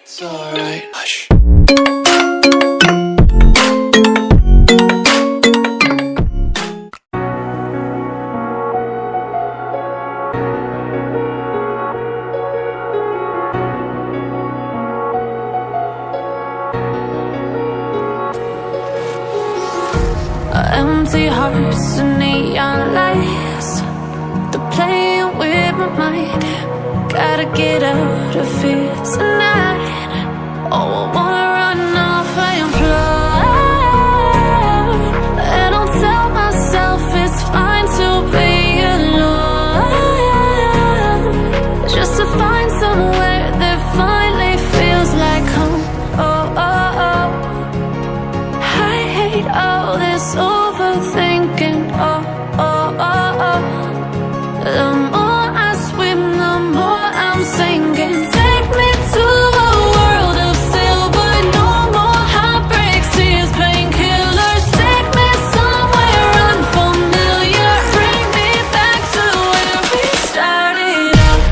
It's alright. Hush. Empty hearts and neon lights, they're playing with my mind. Gotta get out of here tonight. Oh, I wanna run off and fly, and I'll tell myself it's fine to be alone, just to find somewhere that finally feels like home. Oh, oh, oh. I hate all this overthinking. Oh, oh, oh, oh. The more I swim, the more I'm sinking. Take me to a world of silver. No more heartbreaks, tears, painkillers. Take me somewhere unfamiliar. Bring me back to where we started out.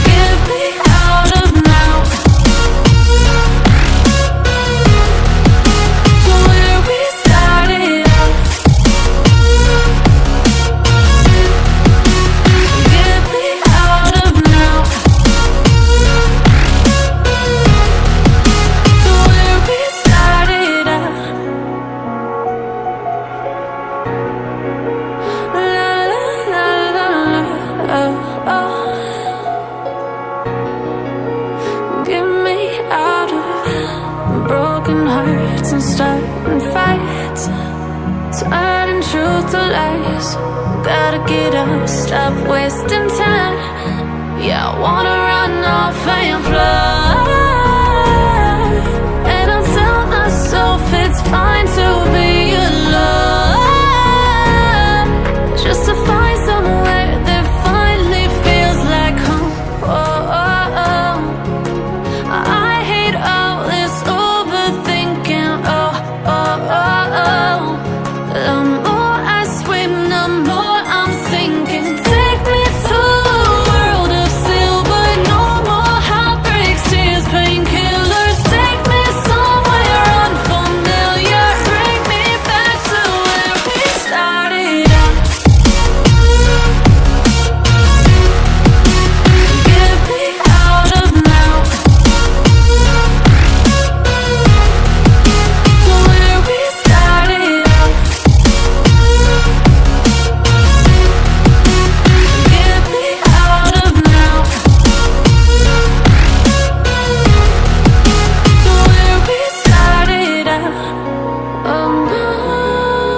Get me out of now, to where we started out. Get me out of now, to where we started out. La la la la la, oh, oh. Get me out of broken hearts and starting fights, turning truth to lies. Gotta get up, stop wasting time. Yeah, I wanna run off and fly, and I'll tell myself it's fine to be alone, just to find somewhere that finally feels like home. Oh, oh, oh. I hate all this overthinking. Oh, oh, oh, oh. The more I swim, the more I'm sinking. Take me to a world of silver. No more heartbreaks, tears, painkillers. Take me somewhere unfamiliar. Bring me back to where we started out. Get me out of now, to where we started out. Get me out of now, to where we started out. Oh no, oh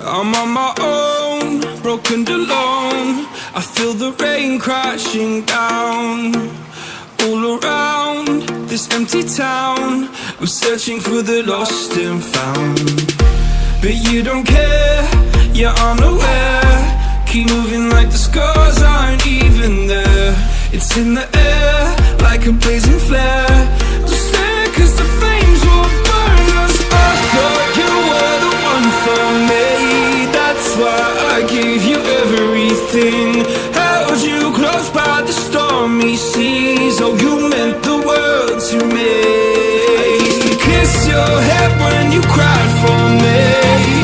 I'm on my own, broken and alone. I feel the rain crashing down all around this empty town. I'm searching for the lost and found, but you don't care, you're unaware. Keep moving like the scars aren't even there. It's in the air like a blazing flare. Don't stare 'cause the flames will burn us. I thought you were the one for me, that's why I gave you everything. Held you close by the stormy seas. Oh, you meant the world to me. I used to kiss your head when you cried for me,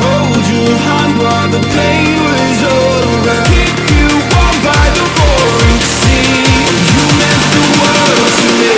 hold your hand while the pain was over, keep you warm by the roaring sea. You meant the world to me.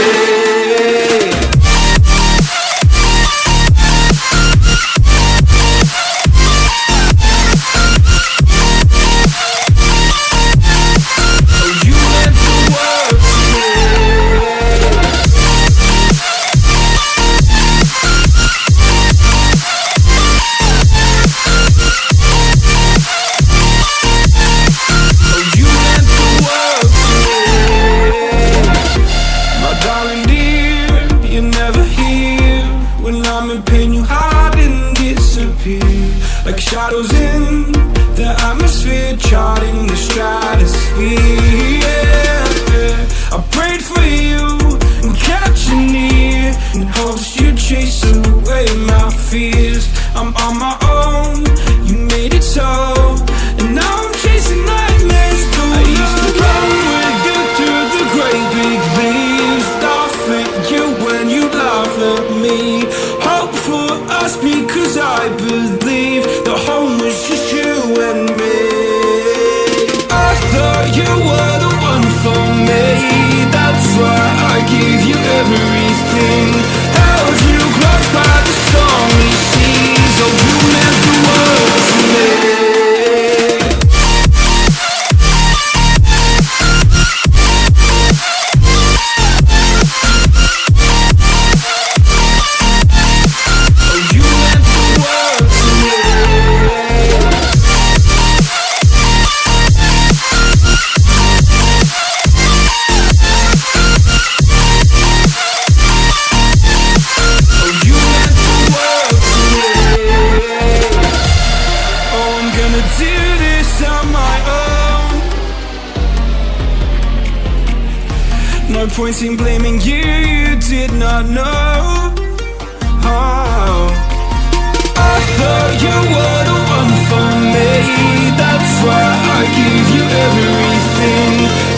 disappear like shadows in the atmosphere, charting the stratosphere. Yeah. I prayed for you and kept you near in hopes you'd chase away my fears. I'm on my own, you made it so, and now I'm chasing nightmares. I used to run with you through the great big leaves, laugh at you when you laugh at me. Hope for us because I believe the home was just you and me. I thought you were the one for me, that's why I gave you everything. Held you close by the stormy seas, oh you meant the world to me. No point in blaming you, you did not know. Oh. I thought you were the one for me, that's why I gave you everything.